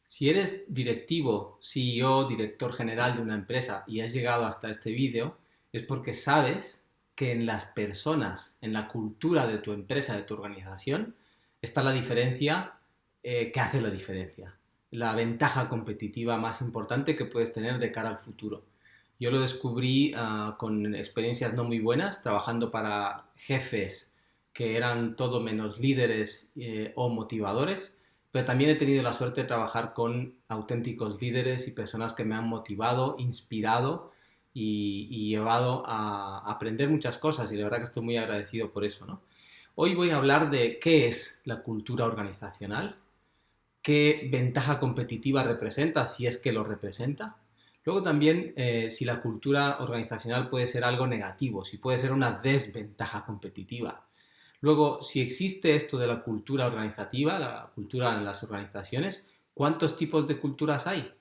Si eres directivo, CEO, director general de una empresa y has llegado hasta este vídeo, es porque sabes que en las personas, en la cultura de tu empresa, de tu organización, está la diferencia que hace la diferencia. La ventaja competitiva más importante que puedes tener de cara al futuro. Yo lo descubrí con experiencias no muy buenas, trabajando para jefes que eran todo menos líderes o motivadores, pero también he tenido la suerte de trabajar con auténticos líderes y personas que me han motivado, inspirado y llevado a aprender muchas cosas, y la verdad que estoy muy agradecido por eso, ¿no? Hoy voy a hablar de qué es la cultura organizacional, qué ventaja competitiva representa, si es que lo representa. Luego también si la cultura organizacional puede ser algo negativo, si puede ser una desventaja competitiva. Luego, si existe esto de la cultura organizativa, la cultura en las organizaciones, ¿cuántos tipos de culturas hay?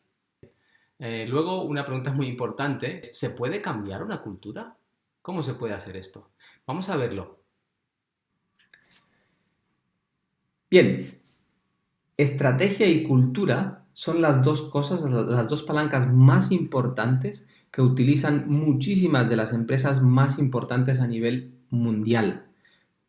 Luego, una pregunta muy importante, ¿se puede cambiar una cultura? ¿Cómo se puede hacer esto? Vamos a verlo. Bien, estrategia y cultura son las dos cosas, las dos palancas más importantes que utilizan muchísimas de las empresas más importantes a nivel mundial.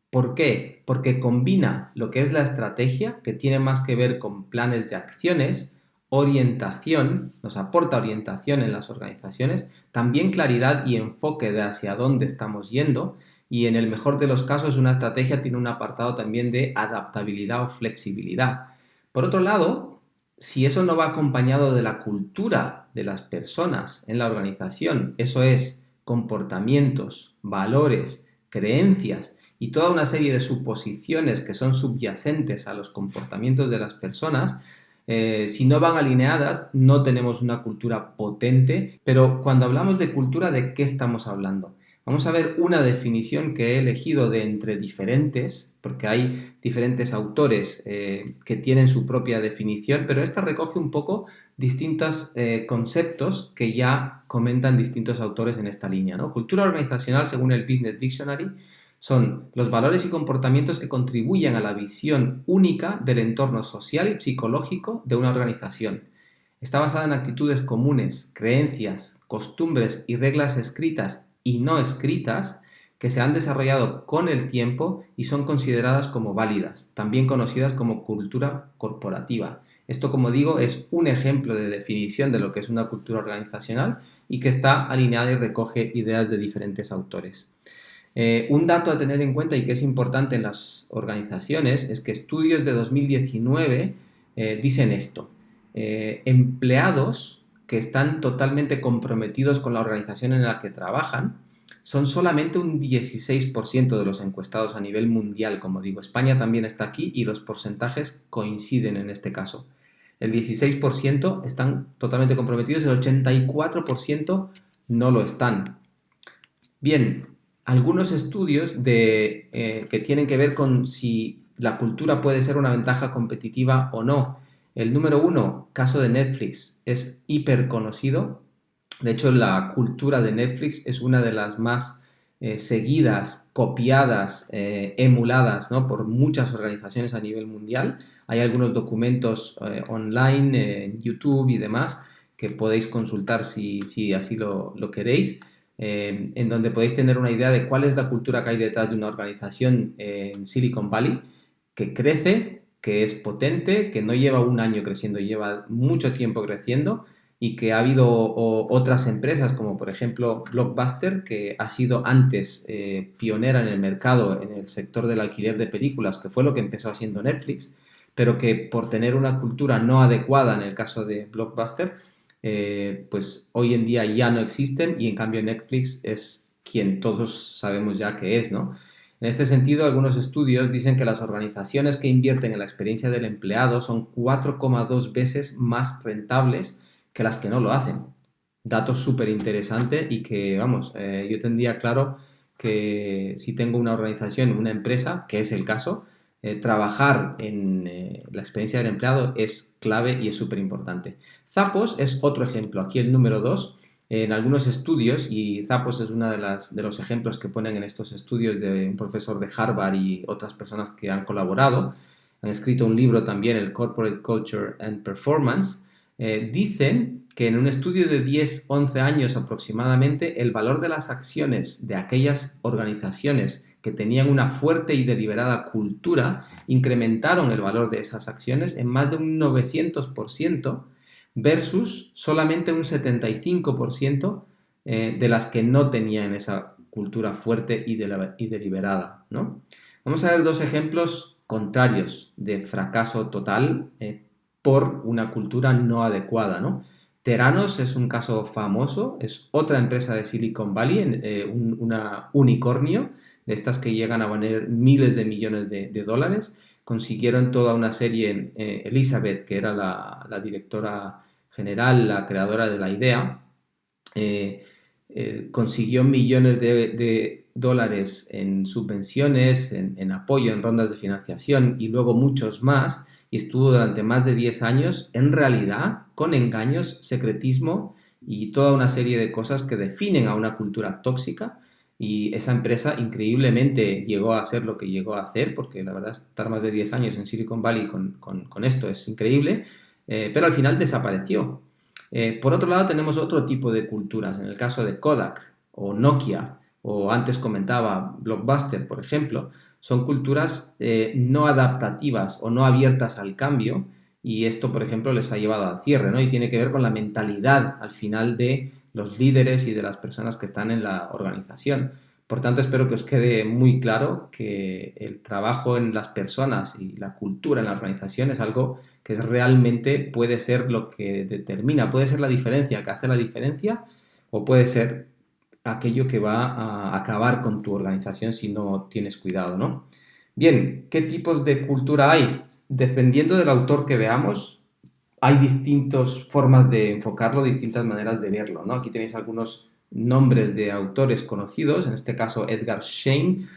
¿Por qué? Porque combina lo que es la estrategia, que tiene más que ver con planes de acciones, orientación, nos aporta orientación en las organizaciones, también claridad y enfoque de hacia dónde estamos yendo, y en el mejor de los casos una estrategia tiene un apartado también de adaptabilidad o flexibilidad. Por otro lado, si eso no va acompañado de la cultura de las personas en la organización, eso es comportamientos, valores, creencias y toda una serie de suposiciones que son subyacentes a los comportamientos de las personas, si no van alineadas, no tenemos una cultura potente. Pero cuando hablamos de cultura, ¿de qué estamos hablando? Vamos a ver una definición que he elegido de entre diferentes, porque hay diferentes autores que tienen su propia definición, pero esta recoge un poco distintos conceptos que ya comentan distintos autores en esta línea, ¿no? Cultura organizacional, según el Business Dictionary, son los valores y comportamientos que contribuyen a la visión única del entorno social y psicológico de una organización. Está basada en actitudes comunes, creencias, costumbres y reglas escritas y no escritas que se han desarrollado con el tiempo y son consideradas como válidas, también conocidas como cultura corporativa. Esto, como digo, es un ejemplo de definición de lo que es una cultura organizacional y que está alineada y recoge ideas de diferentes autores. Un dato a tener en cuenta y que es importante en las organizaciones es que estudios de 2019 dicen esto. Empleados que están totalmente comprometidos con la organización en la que trabajan son solamente un 16% de los encuestados a nivel mundial, como digo. España también está aquí y los porcentajes coinciden en este caso. El 16% están totalmente comprometidos, el 84% no lo están. Bien, algunos estudios que tienen que ver con si la cultura puede ser una ventaja competitiva o no. El número uno, caso de Netflix, es hiper conocido. De hecho, la cultura de Netflix es una de las más seguidas, copiadas, emuladas, ¿no? Por muchas organizaciones a nivel mundial. Hay algunos documentos online, en YouTube y demás, que podéis consultar si así lo queréis, en donde podéis tener una idea de cuál es la cultura que hay detrás de una organización en Silicon Valley, que crece, que es potente, que no lleva un año creciendo, lleva mucho tiempo creciendo, y que ha habido otras empresas como por ejemplo Blockbuster, que ha sido antes pionera en el mercado en el sector del alquiler de películas, que fue lo que empezó haciendo Netflix, pero que por tener una cultura no adecuada en el caso de Blockbuster, pues hoy en día ya no existen, y en cambio Netflix es quien todos sabemos ya que es, ¿no? En este sentido, algunos estudios dicen que las organizaciones que invierten en la experiencia del empleado son 4,2 veces más rentables que las que no lo hacen. Dato súper interesante y que, vamos, yo tendría claro que si tengo una organización, una empresa, que es el caso, trabajar en la experiencia del empleado es clave y es súper importante. Zappos es otro ejemplo, aquí el número 2. En algunos estudios, y Zappos es uno de los ejemplos que ponen en estos estudios de un profesor de Harvard y otras personas que han colaborado, han escrito un libro también, el Corporate Culture and Performance, dicen que en un estudio de 10-11 años aproximadamente, el valor de las acciones de aquellas organizaciones que tenían una fuerte y deliberada cultura incrementaron el valor de esas acciones en más de un 900% versus solamente un 75% de las que no tenían esa cultura fuerte y deliberada, ¿no? Vamos a ver dos ejemplos contrarios de fracaso total por una cultura no adecuada, ¿no? Theranos es un caso famoso, es otra empresa de Silicon Valley, una unicornio, de estas que llegan a valer miles de millones de dólares. Consiguieron toda una serie, Elizabeth, que era la directora general, la creadora de la idea, consiguió millones de dólares en subvenciones, en apoyo, en rondas de financiación y luego muchos más, y estuvo durante más de 10 años en realidad con engaños, secretismo y toda una serie de cosas que definen a una cultura tóxica. Y esa empresa increíblemente llegó a hacer lo que llegó a hacer, porque la verdad estar más de 10 años en Silicon Valley con esto es increíble, pero al final desapareció. Por otro lado tenemos otro tipo de culturas, en el caso de Kodak o Nokia, o antes comentaba Blockbuster, por ejemplo, son culturas no adaptativas o no abiertas al cambio, y esto, por ejemplo, les ha llevado al cierre, ¿no? Y tiene que ver con la mentalidad al final de los líderes y de las personas que están en la organización. Por tanto, espero que os quede muy claro que el trabajo en las personas y la cultura en la organización es algo que realmente puede ser lo que determina, puede ser la diferencia, que hace la diferencia, o puede ser aquello que va a acabar con tu organización si no tienes cuidado, ¿no? Bien, ¿qué tipos de cultura hay? Dependiendo del autor que veamos, hay distintas formas de enfocarlo, distintas maneras de verlo, ¿no? Aquí tenéis algunos nombres de autores conocidos, en este caso Edgar Schein,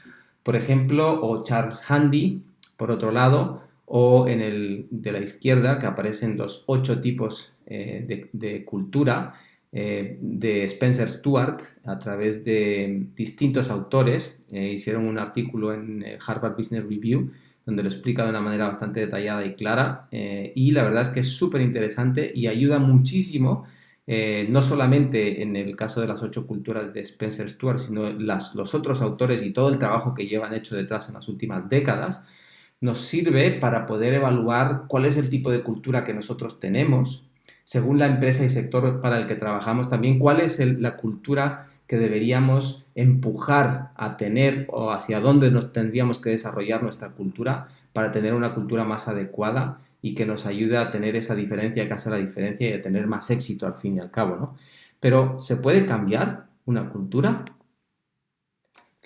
por ejemplo, o Charles Handy, por otro lado, o en el de la izquierda, que aparecen los 8 tipos de cultura, de Spencer Stuart, a través de distintos autores. Hicieron un artículo en Harvard Business Review donde lo explica de una manera bastante detallada y clara, y la verdad es que es súper interesante y ayuda muchísimo, no solamente en el caso de las 8 culturas de Spencer Stuart, sino los otros autores y todo el trabajo que llevan hecho detrás en las últimas décadas, nos sirve para poder evaluar cuál es el tipo de cultura que nosotros tenemos, según la empresa y sector para el que trabajamos, también cuál es la cultura que deberíamos empujar a tener o hacia dónde nos tendríamos que desarrollar nuestra cultura para tener una cultura más adecuada y que nos ayude a tener esa diferencia que hace la diferencia y a tener más éxito al fin y al cabo, ¿no? Pero ¿se puede cambiar una cultura?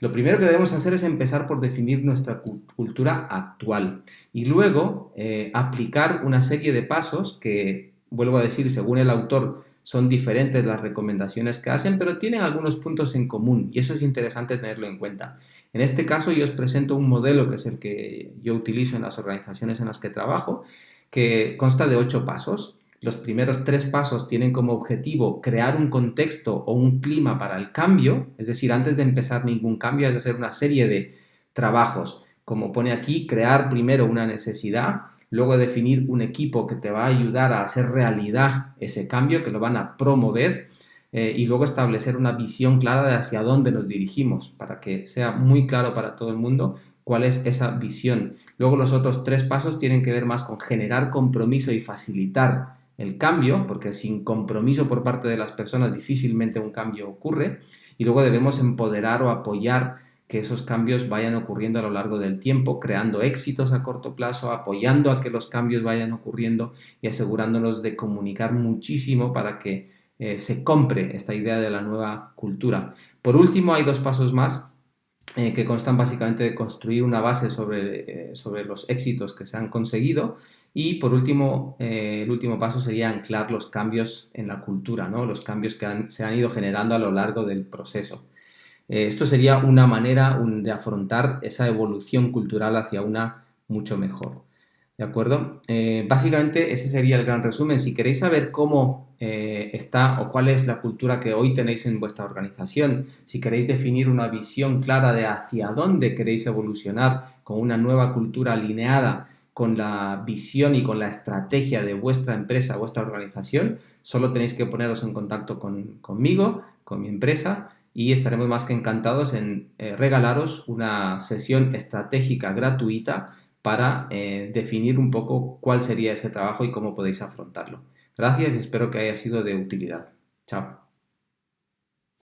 Lo primero que debemos hacer es empezar por definir nuestra cultura actual y luego aplicar una serie de pasos que, vuelvo a decir, según el autor, son diferentes las recomendaciones que hacen, pero tienen algunos puntos en común y eso es interesante tenerlo en cuenta. En este caso yo os presento un modelo que es el que yo utilizo en las organizaciones en las que trabajo, que consta de 8 pasos. Los primeros 3 pasos tienen como objetivo crear un contexto o un clima para el cambio, es decir, antes de empezar ningún cambio hay que hacer una serie de trabajos, como pone aquí, crear primero una necesidad, luego definir un equipo que te va a ayudar a hacer realidad ese cambio, que lo van a promover, y luego establecer una visión clara de hacia dónde nos dirigimos, para que sea muy claro para todo el mundo cuál es esa visión. Luego los otros 3 pasos tienen que ver más con generar compromiso y facilitar el cambio, porque sin compromiso por parte de las personas difícilmente un cambio ocurre, y luego debemos empoderar o apoyar que esos cambios vayan ocurriendo a lo largo del tiempo, creando éxitos a corto plazo, apoyando a que los cambios vayan ocurriendo y asegurándonos de comunicar muchísimo para que se compre esta idea de la nueva cultura. Por último, hay 2 pasos más que constan básicamente de construir una base sobre los éxitos que se han conseguido. Y por último, el último paso sería anclar los cambios en la cultura, ¿no? Los cambios que se han ido generando a lo largo del proceso. Esto sería una manera de afrontar esa evolución cultural hacia una mucho mejor. ¿De acuerdo? Básicamente ese sería el gran resumen. Si queréis saber cómo está o cuál es la cultura que hoy tenéis en vuestra organización, si queréis definir una visión clara de hacia dónde queréis evolucionar con una nueva cultura alineada con la visión y con la estrategia de vuestra empresa, vuestra organización, solo tenéis que poneros en contacto conmigo, con mi empresa, y estaremos más que encantados en regalaros una sesión estratégica gratuita para definir un poco cuál sería ese trabajo y cómo podéis afrontarlo. Gracias y espero que haya sido de utilidad. Chao.